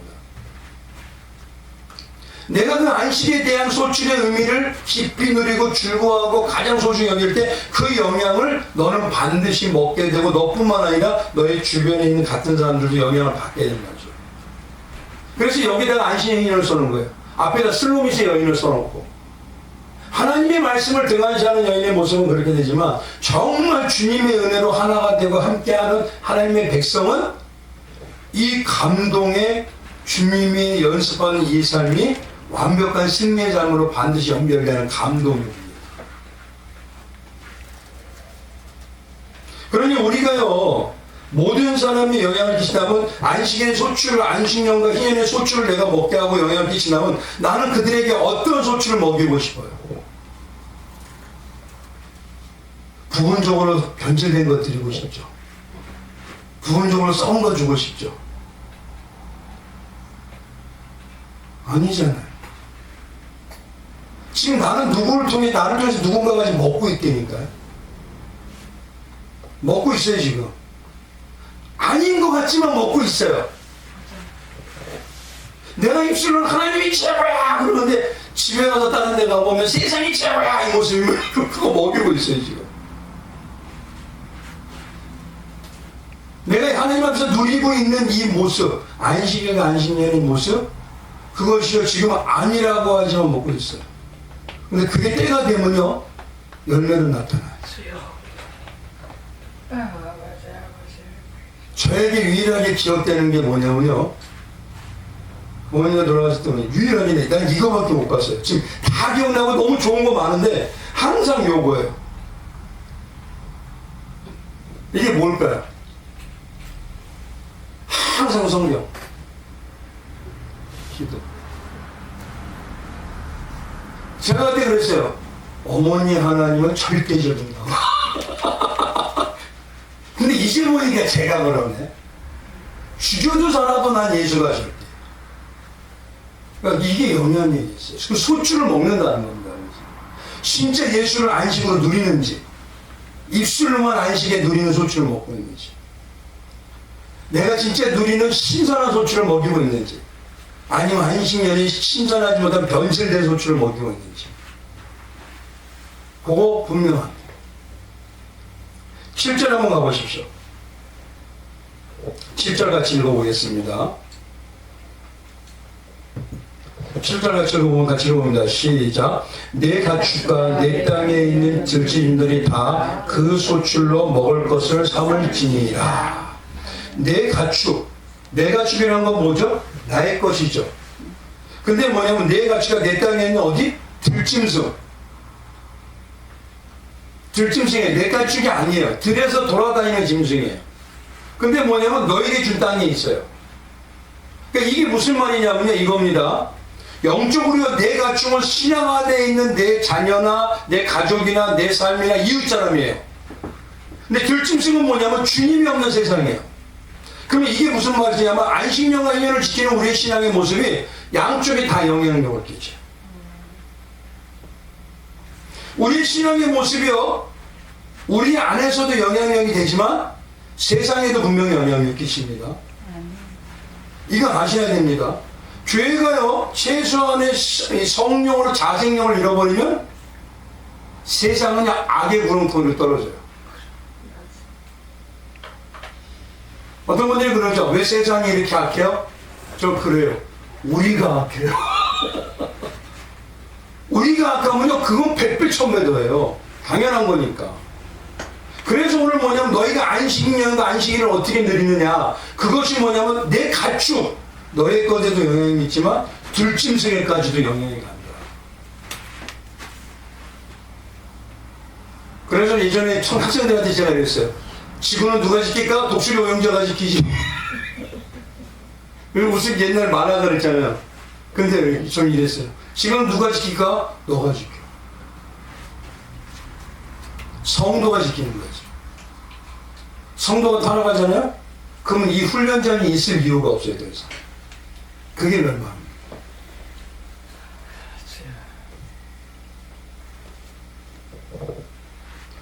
내가 그 안식에 대한 소출의 의미를 깊이 누리고 즐거워하고 가장 소중히 여길 때 그 영향을 너는 반드시 먹게 되고 너뿐만 아니라 너의 주변에 있는 같은 사람들도 영향을 받게 되는 거죠. 그래서 여기다가 안식의 인연을 써놓은 거예요. 앞에다 슬로미스의 여인을 써놓고 하나님의 말씀을 등한시하는 여인의 모습은 그렇게 되지만 정말 주님의 은혜로 하나가 되고 함께하는 하나님의 백성은 이 감동에 주님이 연습하는 이 삶이 완벽한 승리의 삶으로 반드시 연결되는 감동입니다. 그러니 우리가요 모든 모든 사람이 영향을 끼친다면 안식일의 소출을 안식년과 희년의 소출을 내가 먹게 하고 영향을 끼친다면 나는 그들에게 어떤 소출을 먹이고 싶어요? 부분적으로 변질된 것 드리고 싶죠. 부분적으로 썩은 거 주고 싶죠. 아니잖아요. 지금 나는 누구를 통해 나를 통해서 누군가가 지금 먹고 있다니까요. 먹고 있어요 지금. 아닌 것 같지만 먹고 있어요. 내가 입술로 하나님이 최고야 그러는데 집에 가서 다른 데 가보면 세상이 최고야 이 모습이면 그거 먹이고 있어요 지금. 내가 하나님 앞에서 누리고 있는 이 모습, 안식일과 안식년의 모습, 그것이요 지금 아니라고 하지만 먹고 있어요. 근데 그게 때가 되면요 열매로 나타나요. 맞아요. 저에게 유일하게 기억되는 게 뭐냐면요, 어머니가 돌아가실 때 유일하게 난 이거밖에 못 봤어요. 지금 다 기억나고 너무 좋은 거 많은데 항상 요거예요. 이게 뭘까요? 항상 성경, 기도. 제가 그때 그랬어요. 어머니 하나님은 절대적인 거. 근데 이제 보니까 제가 그러네. 죽여도 살아도 난 예수가 절대. 그러니까 이게 영향력이 있어요. 그 소출을 먹는다는 겁니다. 진짜 예수를 안식으로 누리는지, 입술로만 안식에 누리는 소출을 먹고 있는지, 내가 진짜 누리는 신선한 소출을 먹이고 있는지, 아니면 안식년이 신선하지 못한 변질된 소출을 먹이고 있는지, 그거 분명합니다. 7절 한번 가보십시오. 7절 같이 읽어보겠습니다. 7절 같이 읽어보면 같이 읽어봅니다. 시작. 내 가축과 내 땅에 있는 들짐들이 다 그 소출로 먹을 것을 삼을지니라. 내 가축. 내 가축이라는 건 뭐죠? 나의 것이죠. 근데 뭐냐면 내 가축과 내 땅에 있는 어디? 들짐승. 들짐승이에요. 내 가축이 아니에요. 들에서 돌아다니는 짐승이에요. 근데 뭐냐면 너에게 준 땅에 있어요. 그러니까 이게 무슨 말이냐면요 이겁니다. 영적으로 내 가축은 신앙 안에 있는 내 자녀나 내 가족이나 내 삶이나 이웃 사람이에요. 근데 들짐승은 뭐냐면 주님이 없는 세상이에요. 그러면 이게 무슨 말이냐면 안식년과 희년을 지키는 우리의 신앙의 모습이 양쪽에 다 영향력을 끼쳐요. 우리 신앙의 모습이요, 우리 안에서도 영향력이 되지만 세상에도 분명히 영향력을 끼칩니다. 이거 아셔야 됩니다. 교회가요 최소한의 성령으로 자생령을 잃어버리면 세상은 악의 구렁텅이로 떨어져요. 어떤 분들이 그러죠. 왜 세상이 이렇게 악해요? 저 그래요. 우리가 악해요. 우리가 악하면요 그건 100배 1000배 더해요. 당연한 거니까. 그래서 오늘 뭐냐면 너희가 안식년과 안식일을 어떻게 누리느냐, 그것이 뭐냐면 내 가축 너의 것에도 영향이 있지만 들짐승에까지도 영향이 간다. 그래서 예전에 학생들한테 제가 그랬어요. 지구는 누가 지킬까? 독수리 오영자가 지키지. 그리고 무슨 옛날 만화 그랬잖아요. 근데 좀 이랬어요. 지금 누가 지킬까? 너가 지켜. 성도가 지키는 거지. 성도가 타락하잖아요? 그러면 이 훈련장이 있을 이유가 없어요, 더 이상. 그게 멸망입니다.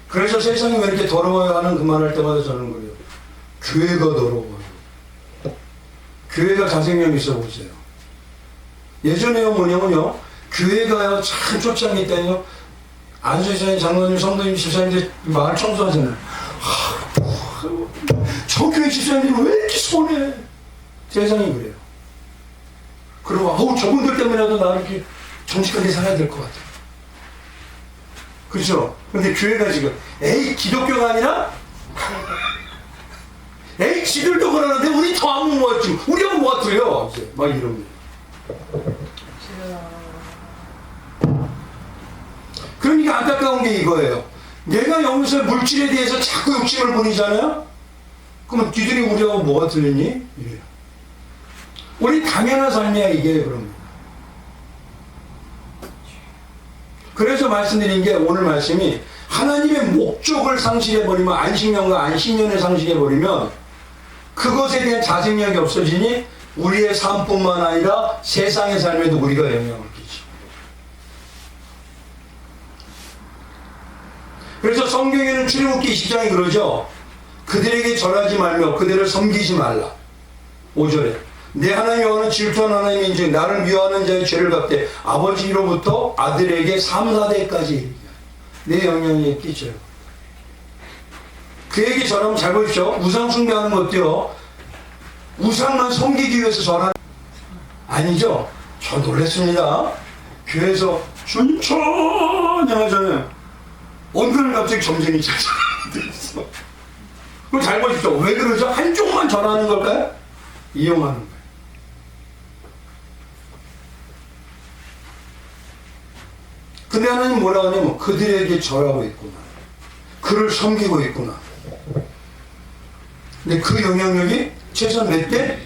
그래서 세상이 왜 이렇게 더러워요 하는 그 말할 때마다 저는 그래요. 교회가 더러워요. 교회가 자생력이 있어 보세요. 예전에요 뭐냐면요, 교회가요 참 초창기 때요 안수회장님, 장로님, 성도님, 집사님들 마을 청소하잖아요. 저 교회 집사님들은 왜 이렇게 손해? 세상이 그래요. 그리고 저분들 때문에라도 나 이렇게 정직하게 살아야 될 것 같아. 그렇죠? 근데 교회가 지금 에이 기독교가 아니라 에이 지들도 그러는데 우리 더 안 모았지. 우리가 뭐 같아요? 막 이런 거. 그러니까 안타까운 게 이거예요. 내가 여기서 물질에 대해서 자꾸 욕심을 부리잖아요? 그러면 니들이 우리하고 뭐가 틀렸니? 이래요. 우리 당연한 삶이야 이게 그러면. 그래서 말씀드린 게 오늘 말씀이 하나님의 목적을 상실해버리면 안식년과 안식년을 상실해버리면 그것에 대한 자생력이 없어지니 우리의 삶뿐만 아니라 세상의 삶에도 우리가 영향을 끼치고. 그래서 성경에는 출애굽기 20장에 그러죠. 그들에게 절하지 말며 그들을 섬기지 말라. 5절에 내 하나님 여호와는 질투한 하나님인즉 나를 미워하는 자의 죄를 갚되 아버지로부터 아들에게 3, 4대까지 내 영향이 끼쳐요. 그에게 절하면 잘 보십시오. 우상 숭배하는 것도요. 우상만 섬기기 위해서 절하는 아니죠. 저 놀랐습니다. 교회에서 천천히 하잖아요. 어느 날 갑자기 점쟁이 찾아오는 있어. 그럼 잘 보십시오. 왜 그러죠? 한쪽만 절하는 걸까요? 이용하는 거예요. 근데 하나님 뭐라고 하냐면 그들에게 절하고 있구나. 그를 섬기고 있구나. 근데 그 영향력이 최소한 몇 대?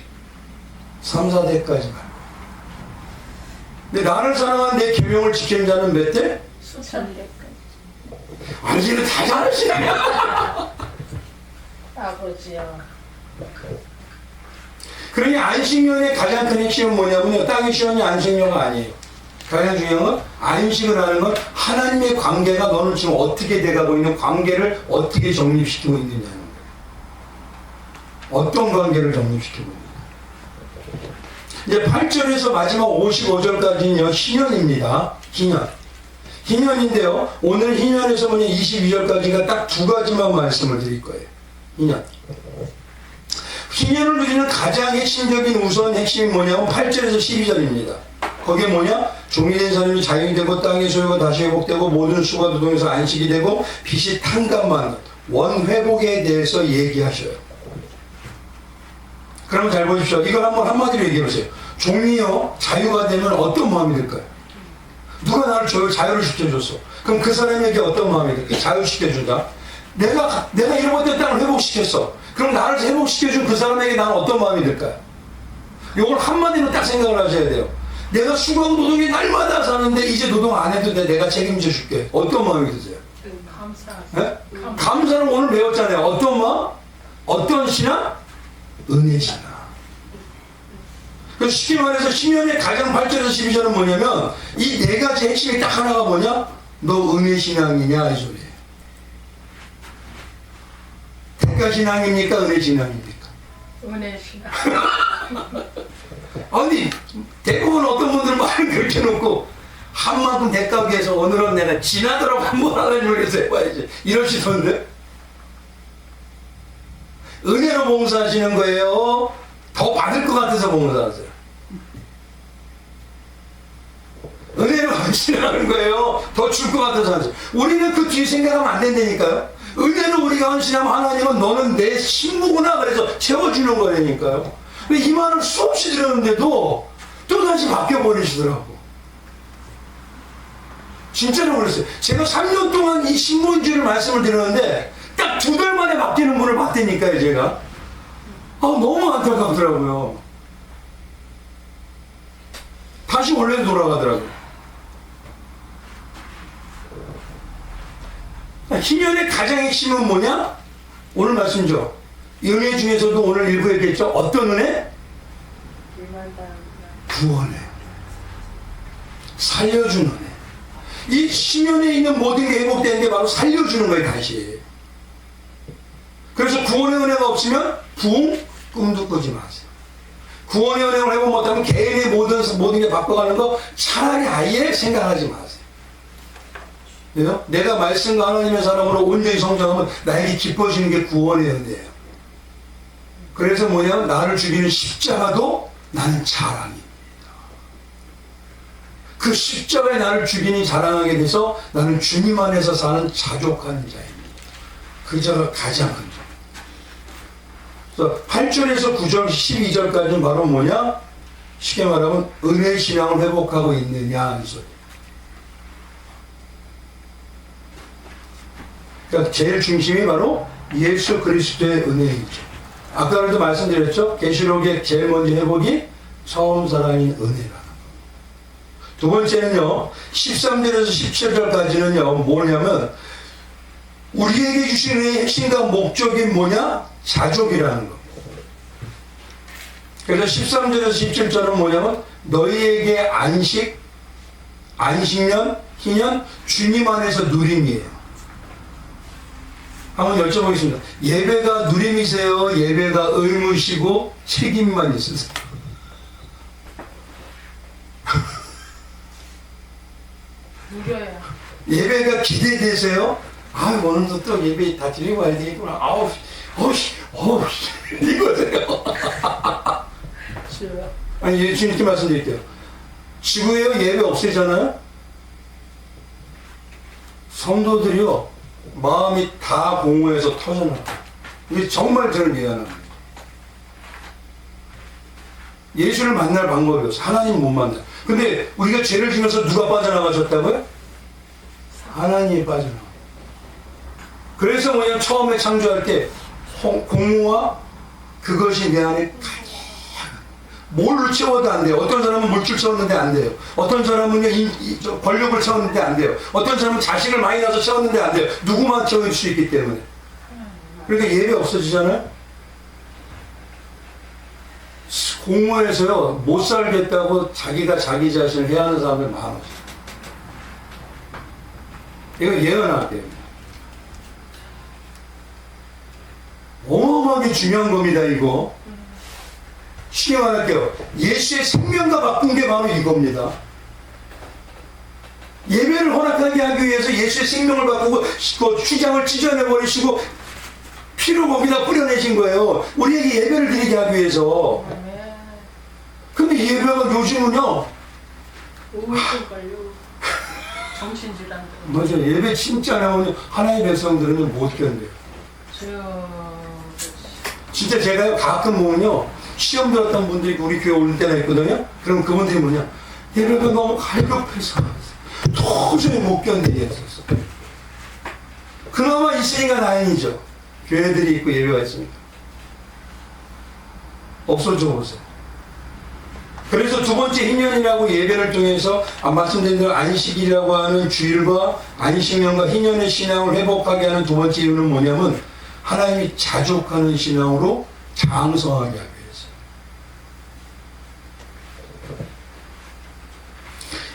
3, 4대까지 갈 거야. 근데 나를 사랑한 내 계명을 지키는 자는 몇 대? 수천 대까지. 아버지는 다 잘하시네. 아버지요. 그러니 안식년의 가장 큰 핵심은 뭐냐면요. 땅의 시원이 안식년가 아니에요. 가장 중요한 건 안식을 하는 건 하나님의 관계가 너는 지금 어떻게 돼가고 있는 관계를 어떻게 정립시키고 있느냐는 거예요. 어떤 관계를 정립시키고 있느냐. 이제 8절에서 마지막 55절까지는요. 희년입니다. 희년. 희년인데요. 오늘 희년에서 보면 22절까지가 딱 두 가지만 말씀을 드릴 거예요. 희년. 희년을 누리는 가장 핵심적인 우선 핵심이 뭐냐면 8절에서 12절입니다. 거기에 뭐냐? 종이 된 사람이 자유이 되고 땅의 소유가 다시 회복되고 모든 수가 노동에서 안식이 되고 빚이 탕감하는 원회복에 대해서 얘기하셔요. 그러면 잘 보십시오. 이걸 한번 한마디로 얘기해 보세요. 종이요 자유가 되면 어떤 마음이 들까요? 누가 나를 자유를 시켜줬어. 그럼 그 사람에게 어떤 마음이 들까요? 자유시켜준다. 내가 잃어버렸던 땅을 회복시켰어. 그럼 나를 회복시켜준 그 사람에게 나는 어떤 마음이 들까요? 이걸 한마디로 딱 생각을 하셔야 돼요. 내가 수고하고 노동에 날마다 사는데 이제 노동 안 해도 돼. 내가 책임져 줄게. 어떤 마음이 드세요? 감사. 네? 감사는 오늘 배웠잖아요. 어떤 마음? 어떤 신앙? 은혜 신앙. 그래서 쉽게 말해서 신년의 가장 8절에서 12절은 뭐냐면 이 네 가지 핵심이 딱 하나가 뭐냐? 너 은혜 신앙이냐 이 소리예요. 대가 신앙입니까? 은혜 신앙입니까? 은혜 신앙. 아니 대부분 어떤 분들은 말을 그렇게 놓고 한 만큼 대가하기 위해서 오늘은 내가 지나도록 한번 하나님을 위해서 해봐야지 이러시던데 은혜로 봉사하시는 거예요? 더 받을 것 같아서 봉사하세요? 은혜로 헌신하는 거예요? 더 줄 것 같아서 하세요? 우리는 그 뒤에 생각하면 안 된다니까요. 은혜로 우리가 헌신하면 하나님은 너는 내 신부구나 그래서 채워주는 거라니까요. 근데 이 말을 수없이 들었는데도 또다시 바뀌어버리시더라고. 진짜로 그랬어요. 제가 3년 동안 이 신부인지를 말씀을 드렸는데 딱 2달 만에 바뀌는 분을 봤다니까요 제가. 너무 안타깝더라고요. 다시 원래로 돌아가더라고요. 희년의 가장 핵심은 뭐냐? 오늘 말씀이죠. 은혜 중에서도 오늘 일부 얘기했죠. 어떤 은혜? 구원해. 살려주는 은혜. 이 신년에 있는 모든 게 회복되는 게 바로 살려주는 거예요. 다시. 그래서 구원의 은혜가 없으면 부흥 꿈도 꾸지 마세요. 구원의 은혜를 회복 못하면 개인의 모든 게 바꿔가는 거 차라리 아예 생각하지 마세요. 왜요? 내가 말씀과 하나님의 사람으로 온전히 성장하면 나에게 기뻐지는 게 구원의 은혜예요. 그래서 뭐냐? 나를 죽이는 십자가도 나는 자랑입니다. 그 십자가에 나를 죽이니 자랑하게 돼서 나는 주님 안에서 사는 자족하는 자입니다. 그 자가 가장 큰 자. 그래서 8절에서 9절, 12절까지는 바로 뭐냐? 쉽게 말하면 은혜 신앙을 회복하고 있느냐 이 소리. 그러니까 제일 중심이 바로 예수 그리스도의 은혜이죠. 아까도 말씀드렸죠? 계시록의 제일 먼저 회복이 처음 사랑인 은혜라. 두 번째는요, 13절에서 17절까지는요, 뭐냐면, 우리에게 주신 은혜의 핵심과 목적이 뭐냐? 자족이라는 거. 그래서 13절에서 17절은 뭐냐면, 너희에게 안식년, 희년, 주님 안에서 누림이에요. 한번 여쭤보겠습니다. 예배가 누림이세요? 예배가 의무시고 책임만 있으세요? 누려야. 예배가 기대되세요? 아, 오늘도 또 예배 다 드리고 와야 되겠구나. 이거세요. 주여. 아니, 예수님 이렇게 말씀드릴게요. 지구에 예배 없애잖아요? 성도들이요, 마음이 다 공허해서 터져나가요. 이게 정말 저를 미안합니다. 예수를 만날 방법이 없어요. 하나님 못 만나요. 근데 우리가 죄를 지면서 누가 빠져나가셨다고요? 하나님이 빠져나가요. 그래서 뭐냐면 처음에 창조할 때 공허와 그것이 내 안에 뭘로 채워도 안 돼요. 어떤 사람은 물줄 채웠는데 안 돼요. 어떤 사람은 권력을 채웠는데 안 돼요. 어떤 사람은 자식을 많이 낳아서 채웠는데 안 돼요. 누구만 채워줄 수 있기 때문에. 그러니까 예배 없어지잖아요. 공허해서요, 못 살겠다고 자기가 자기 자신을 해하는 사람들 많아요. 이거 예언할게요. 어마어마하게 중요한 겁니다, 이거. 쉽게 말할게요. 예수의 생명과 바꾼 게 바로 이겁니다. 예배를 허락하게 하기 위해서 예수의 생명을 바꾸고 그 휘장을 찢어내버리시고 피를 거기다 뿌려내신 거예요. 우리에게 예배를 드리게 하기 위해서. 근데 예배가 요즘은요, 우울증걸요. 정신질환. 맞아요. 예배 진짜 나오는 하나의 백성들은 못 견뎌요. 주여. 진짜 제가요, 가끔 보면요, 시험 들었던 분들이 우리 교회 올 때가 있거든요. 그럼 그분들이 뭐냐, 예배가 너무 갈급해서 도저히 못 견디게 했었어. 그나마 있으니까 다행이죠. 교회들이 있고 예배가 있으니까. 없어져 보세요. 그래서 두 번째 희년이라고 예배를 통해서 말씀드린 대로 안식이라고 하는 주일과 안식년과 희년의 신앙을 회복하게 하는 두 번째 이유는 뭐냐면, 하나님이 자족하는 신앙으로 장성하게 하기 위해서.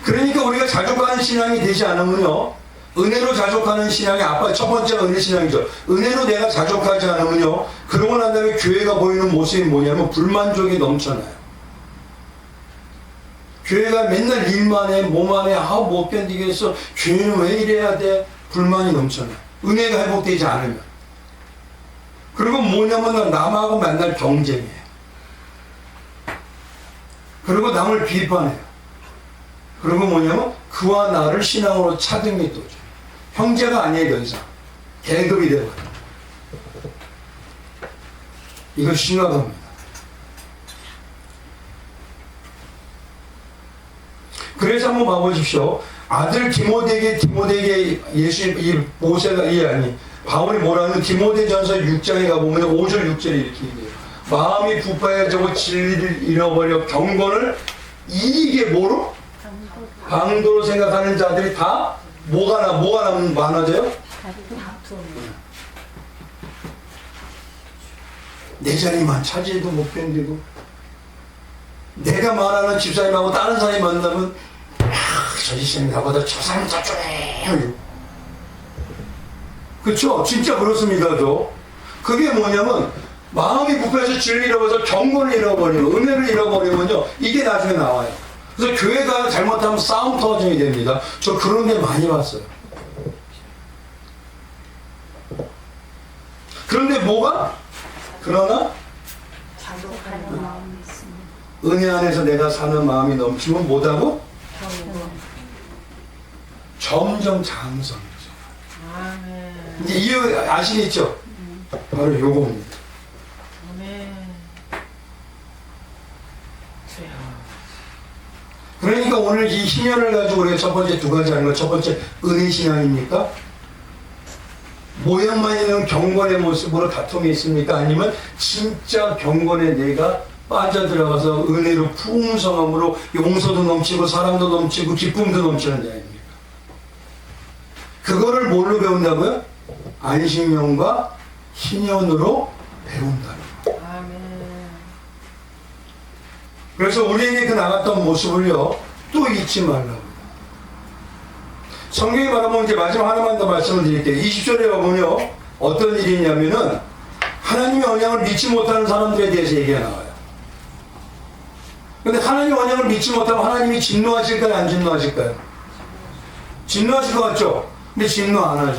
그러니까 우리가 자족하는 신앙이 되지 않으면요, 은혜로 자족하는 신앙이 첫 번째가 은혜 신앙이죠. 은혜로 내가 자족하지 않으면요, 그러고 난 다음에 교회가 보이는 모습이 뭐냐면 불만족이 넘쳐나요. 교회가 맨날 일만 해, 몸만 해, 못 견디겠어, 교회는 왜 이래야 돼, 불만이 넘쳐나요. 은혜가 회복되지 않으면. 그리고 뭐냐면 남하고 맨날 경쟁해요. 그리고 남을 비판해요. 그리고 뭐냐면 그와 나를 신앙으로 차등이 도죠. 형제가 아니에요, 더 이상. 계급이 되어요. 이거 심각합니다. 그래서 한번 봐보십시오. 아들 디모데에게 예수, 바울이 뭐라는 디모데전서 6장에 가보면 5절 6절에 이렇게 얘기해요. 마음이 부패해지고 진리를 잃어버려 경건을 이게 뭐로? 강도로 생각하는 자들이 다 뭐가 많아져요? 내 자리만 차지해도 못 견디고, 내가 말하는 집사님하고 다른 사람이 만나면 저 집사님 나보다 저 사람 더 쪼해요. 그쵸? 진짜 그렇습니다. 그게 뭐냐면 마음이 부패해서 진리를 잃어버려서 경건을 잃어버리고 은혜를 잃어버리면요, 이게 나중에 나와요. 그래서 교회가 잘못하면 싸움 터전이 됩니다. 저 그런 게 많이 봤어요. 그런데 그러나 자족하는 마음이 있습니다. 은혜 안에서 내가 사는 마음이 넘치면 뭐다고? 점점 장성해져. 아멘. 이제 이유 아시겠죠? 바로 요겁니다. 아멘. 그러니까 오늘 이 희년을 가지고 우리가 첫 번째 두 가지 하는 건 첫 번째 은혜 신앙입니까? 모양만 있는 경건의 모습으로 다툼이 있습니까? 아니면 진짜 경건의 내가 빠져들어가서 은혜로 풍성함으로 용서도 넘치고 사랑도 넘치고 기쁨도 넘치는 자입니까? 그거를 뭘로 배운다고요? 안식년과 희년으로 배운다는 거예요. 아멘. 그래서 우리에게 그 나갔던 모습을요, 또 잊지 말라고. 성경이 말하면 이제 마지막 하나만 더 말씀을 드릴게요. 20절에 가보면요, 어떤 일이 있냐면은 하나님의 언약을 믿지 못하는 사람들에 대해서 얘기가 나와요. 근데 하나님의 언약을 믿지 못하면 하나님이 진노하실까요? 안 진노하실까요? 진노하실 것 같죠? 근데 진노 안 하죠.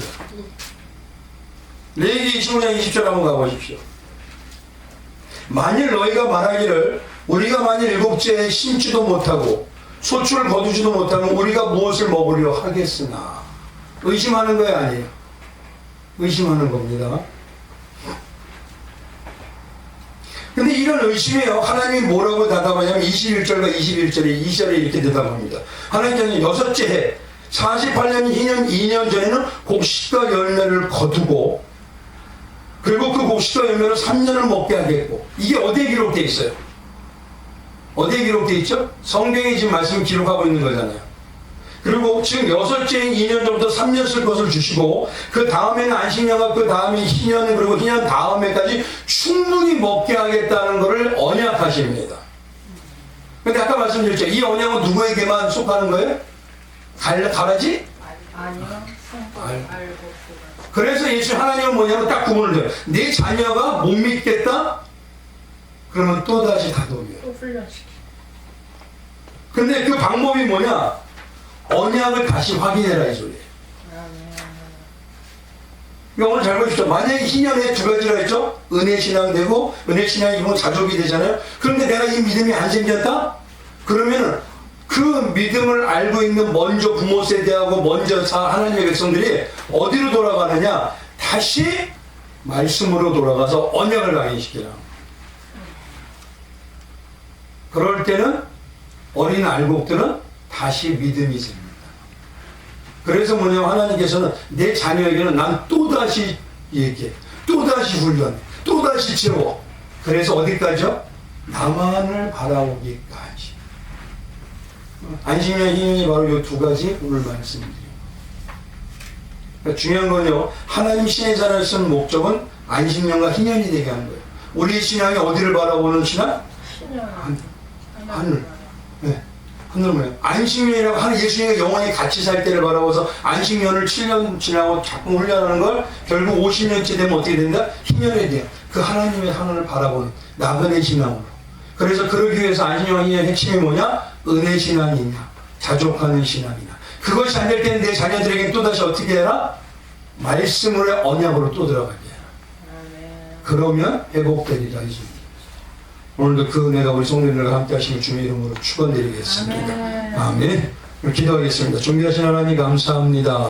레위기 25장 20절 한번 가보십시오. 만일 너희가 말하기를 우리가 만일 일곱째에 심지도 못하고 소출을 거두지도 못하면 우리가 무엇을 먹으려 하겠으나, 의심하는 거예요, 아니에요? 의심하는 겁니다. 근데 이런 의심이요, 하나님이 뭐라고 대답하냐면 21절과 21절에 2절에 이렇게 대답합니다. 하나님께서는 여섯째 해 48년 2년 전에는 곡식과 열매를 거두고, 그리고 그 곡식과 열매를 3년을 먹게 하겠고. 이게 어디에 기록되어 있어요? 어디에 기록되어 있죠? 성경이 지금 말씀 기록하고 있는 거잖아요. 그리고 지금 여섯째인 2년 전부터 3년 쓸 것을 주시고, 그 다음에는 안식년과 그 다음에 희년, 그리고 희년 다음에까지 충분히 먹게 하겠다는 것을 언약하십니다. 근데 아까 말씀드렸죠. 이 언약은 누구에게만 속하는 거예요? 가라지? 아니요. 알고. 그래서 예수 하나님은 뭐냐면 딱 구분을 줘요. 내 자녀가 못 믿겠다? 그러면 또다시 다독여요. 또 훈련시키. 근데 그 방법이 뭐냐? 언약을 다시 확인해라, 이 소리예요. 이거 오늘 잘 보십시오. 만약에 희년에 두 가지라 했죠? 은혜신앙 되고, 은혜신앙이 보면 자족이 되잖아요? 그런데 내가 이 믿음이 안 생겼다? 그러면은 그 믿음을 알고 있는 먼저 부모 세대하고 먼저 하나님의 백성들이 어디로 돌아가느냐? 다시 말씀으로 돌아가서 언약을 강해시키라. 그럴 때는 어린 알곡들은 다시 믿음이 생깁니다. 그래서 뭐냐면 하나님께서는 내 자녀에게는 난 또다시 얘기해, 또다시 훈련해, 또다시 채워. 그래서 어디까지요? 나만을 바라오기까지. 안식년, 희년이 바로 이 두 가지 오늘 말씀드립니다. 그러니까 중요한 건요, 하나님 신의 자를 쓴 목적은 안식년과 희년이 되게 하는 거예요. 우리의 신앙이 어디를 바라보는 신앙? 하늘. 네. 하늘 뭐예요? 안식년이라고 하는 예수님과 영원히 같이 살 때를 바라보서 안식년을 7년 지나고 자꾸 훈련하는 걸 결국 50년째 되면 어떻게 된다? 희년이 돼요. 그 하나님의 하늘을 바라보는 나그네 신앙으로. 그래서 그러기 위해서 안식년, 희년의 핵심이 뭐냐? 은혜 신앙이냐, 자족하는 신앙이냐. 그것이 안 될 때는 내 자녀들에게 또다시 어떻게 해라? 말씀으로의 언약으로 또 들어가게 해라. 그러면 회복되리라. 오늘도 그 은혜가 우리 성도님들과 함께 하시는 주님의 이름으로 축원드리겠습니다. 아멘. 기도하겠습니다. 존귀하신 하나님 감사합니다.